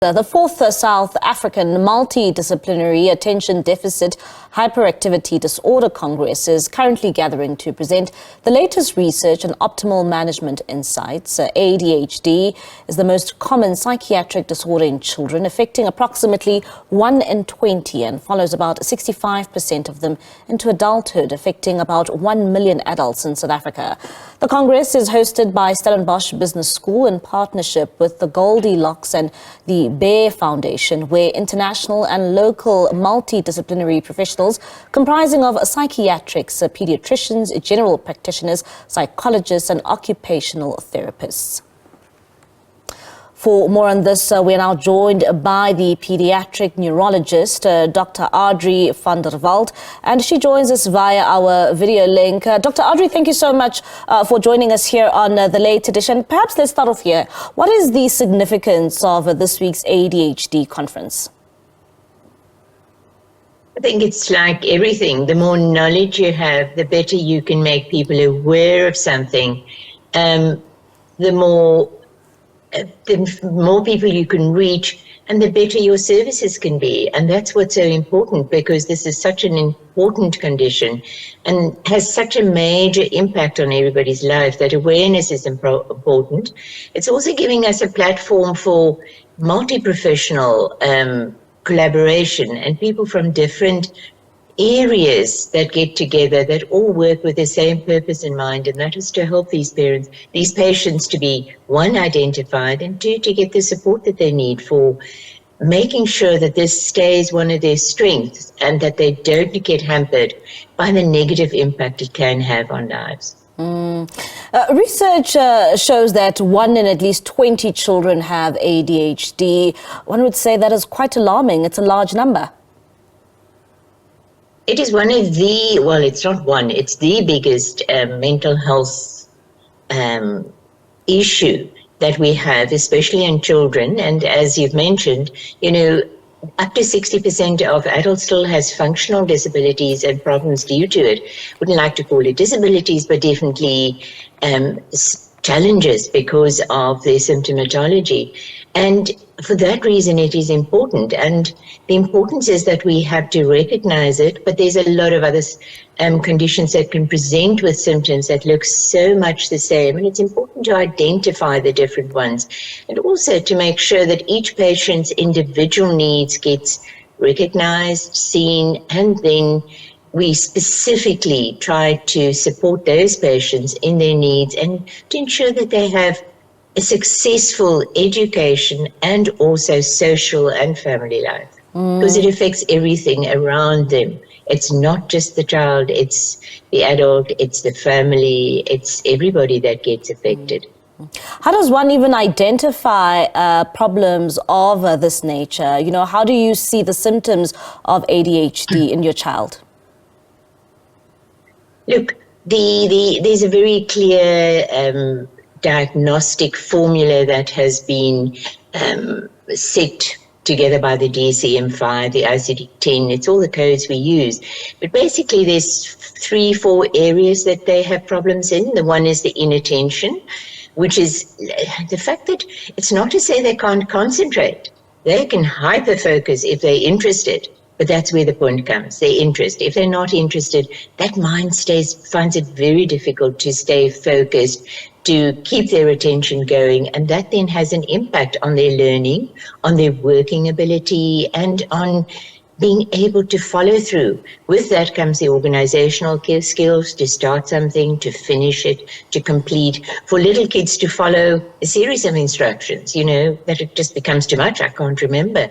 The fourth South African Multidisciplinary Attention Deficit Hyperactivity Disorder Congress is currently gathering to present the latest research on optimal management insights. ADHD is the most common psychiatric disorder in children, affecting approximately 1 in 20 and follows about 65% of them into adulthood, affecting about 1 million adults in South Africa. The Congress is hosted by Stellenbosch Business School in partnership with the Goldilocks and the Bear Foundation, where international and local multidisciplinary professionals comprising of psychiatrists, pediatricians, general practitioners, psychologists and occupational therapists. For more on this, we are now joined by the Pediatric Neurologist, Dr. Adri van der Walt, and she joins us via our video link. Dr. Adri, thank you so much for joining us here on the late edition. Perhaps let's start off here. What is the significance of this week's ADHD conference? I think it's like everything. The more knowledge you have, the better you can make people aware of something. The more people you can reach, and the better your services can be. And that's what's so important, because this is such an important condition and has such a major impact on everybody's life that awareness is important. It's also giving us a platform for multi-professional collaboration and people from different areas that get together that all work with the same purpose in mind, and that is to help these patients to be, one, identified, and two, to get the support that they need for making sure that this stays one of their strengths and that they don't get hampered by the negative impact it can have on lives. Research shows that 1 in at least 20 children have ADHD. One would say that is quite alarming. It's a large number. It is one of the, well, it's not one, it's the biggest mental health issue that we have, especially in children. And as you've mentioned, up to 60% of adults still has functional disabilities and problems due to it. Wouldn't like to call it disabilities, but definitely challenges because of their symptomatology. And for that reason, it is important. And the importance is that we have to recognize it, but there's a lot of other conditions that can present with symptoms that look so much the same. And it's important to identify the different ones, and also to make sure that each patient's individual needs gets recognized, seen, and then we specifically try to support those patients in their needs and to ensure that they have a successful education and also social and family life, because it affects everything around them. It's not just the child, it's the adult, it's the family, it's everybody that gets affected. How does one even identify problems of this nature? How do you see the symptoms of ADHD in your child? Look, there's a very clear diagnostic formula that has been set together by the DSM-5, the ICD-10. It's all the codes we use. But basically there's 3-4 areas that they have problems in. The one is the inattention, which is the fact that it's not to say they can't concentrate. They can hyper-focus if they're interested. But that's where the point comes, their interest. If they're not interested, that mind finds it very difficult to stay focused, to keep their attention going, and that then has an impact on their learning, on their working ability, and on being able to follow through. With that comes the organizational skills to start something, to finish it, to complete. For little kids to follow a series of instructions, that it just becomes too much, I can't remember.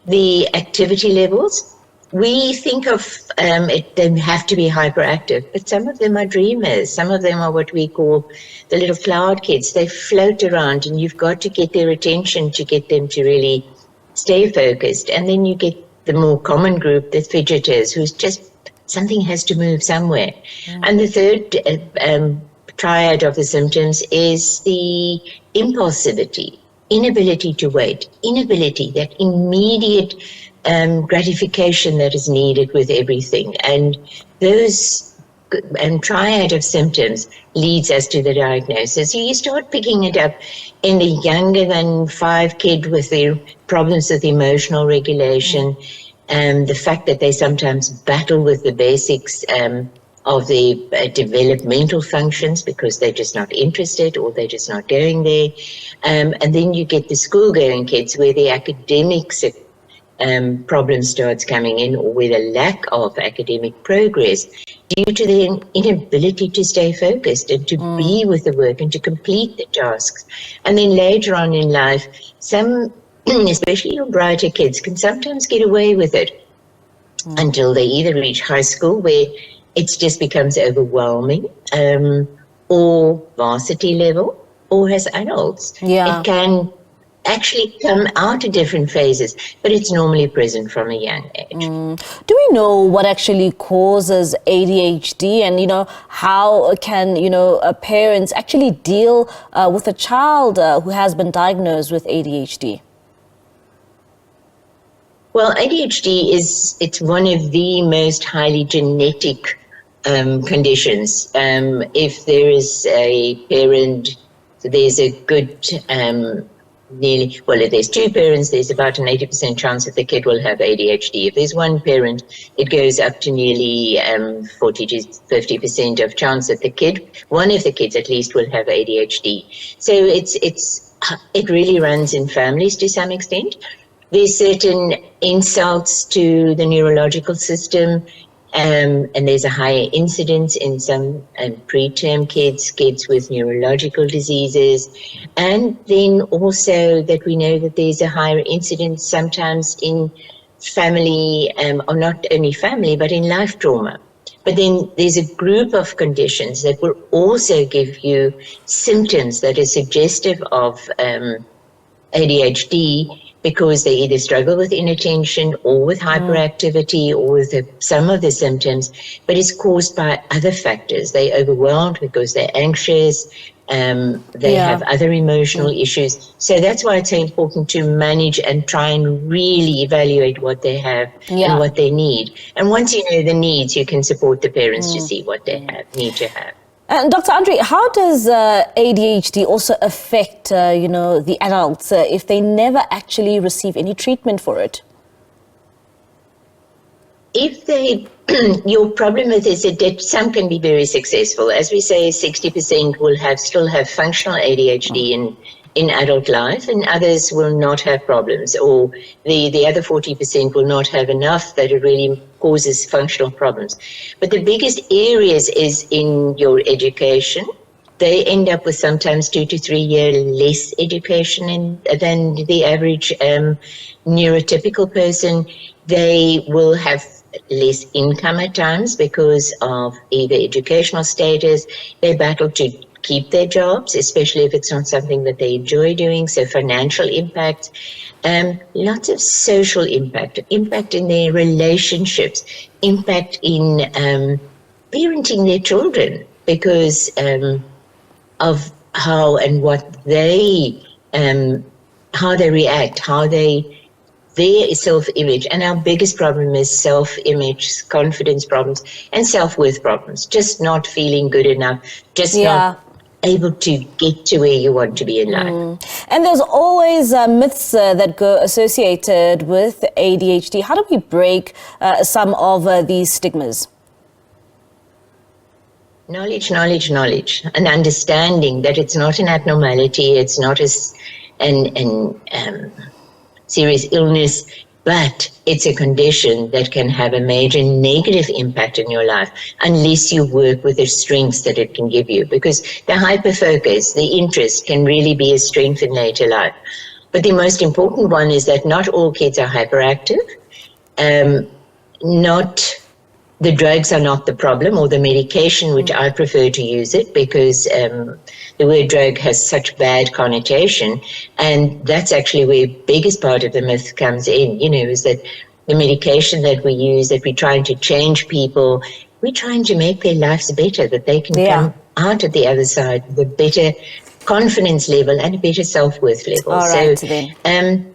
The activity levels, we think of they have to be hyperactive, but some of them are dreamers. Some of them are what we call the little cloud kids. They float around, and you've got to get their attention to get them to really stay focused. And then you get the more common group, the fidgeters, who's just, something has to move somewhere. And the third triad of the symptoms is the impulsivity. Inability to wait, inability, that immediate gratification that is needed with everything. And those triad of symptoms leads us to the diagnosis. So you start picking it up in the younger than 5 kid with their problems with emotional regulation, and the fact that they sometimes battle with the basics of the developmental functions because they're just not interested or they're just not going there. And then you get the school-going kids where the academics problem starts coming in, or with a lack of academic progress due to their inability to stay focused and to be with the work and to complete the tasks. And then later on in life, some, especially your brighter kids, can sometimes get away with it until they either reach high school, where it just becomes overwhelming, or varsity level, or as adults. Yeah. It can actually come out at different phases, but it's normally present from a young age. Do we know what actually causes ADHD, and how can parents actually deal with a child who has been diagnosed with ADHD? Well, ADHD it's one of the most highly genetic conditions. If there is a parent, there's a good if there's 2 parents, there's about an 80% chance that the kid will have ADHD. If there's 1 parent, it goes up to nearly 40 to 50% of chance that one of the kids at least, will have ADHD. So it really runs in families to some extent. There's certain insults to the neurological system, and there's a higher incidence in some preterm kids with neurological diseases. And then also that we know that there's a higher incidence sometimes in family, or not only family, but in life trauma. But then there's a group of conditions that will also give you symptoms that are suggestive of ADHD, because they either struggle with inattention or with hyperactivity or with some of the symptoms, but it's caused by other factors. They're overwhelmed because they're anxious, they have other emotional issues. So that's why it's so important to manage and try and really evaluate what they have and what they need. And once you know the needs, you can support the parents to see what they need to have. And Dr. Adri, how does ADHD also affect, the adults if they never actually receive any treatment for it? Your problem with this is that some can be very successful. As we say, 60% will still have functional ADHD in adult life, and others will not have problems, or the other 40% will not have enough that it really causes functional problems. But the biggest areas is in your education. They end up with sometimes 2 to 3 year less education than the average neurotypical person. They will have less income at times because of either educational status. They battle to keep their jobs, especially if it's not something that they enjoy doing. So financial impact, lots of social impact in their relationships, impact in parenting their children because of how and what they, how they react, their self-image. And our biggest problem is self-image, confidence problems, and self-worth problems. Just not feeling good enough, just not able to get to where you want to be in life. And there's always myths that go associated with ADHD. How do we break some of these stigmas? Knowledge, and understanding that it's not an abnormality, it's not an serious illness, but it's a condition that can have a major negative impact in your life unless you work with the strengths that it can give you, because the hyperfocus, the interest can really be a strength in later life. But the most important one is that not all kids are hyperactive. The drugs are not the problem, or the medication, which I prefer to use it because the word drug has such bad connotation. And that's actually where the biggest part of the myth comes in, is that the medication that we use, that we're trying to change people, we're trying to make their lives better, that they can come out at the other side with a better confidence level and a better self-worth level. All right,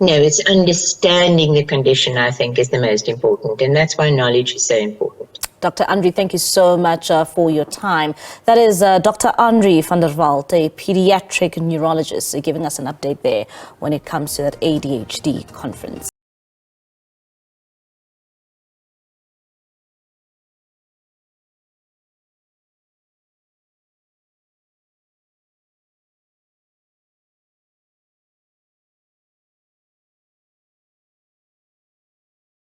no, it's understanding the condition, I think, is the most important. And that's why knowledge is so important. Dr. Adri, thank you so much for your time. That is Dr. Adri van der Walt, a pediatric neurologist, giving us an update there when it comes to that ADHD conference.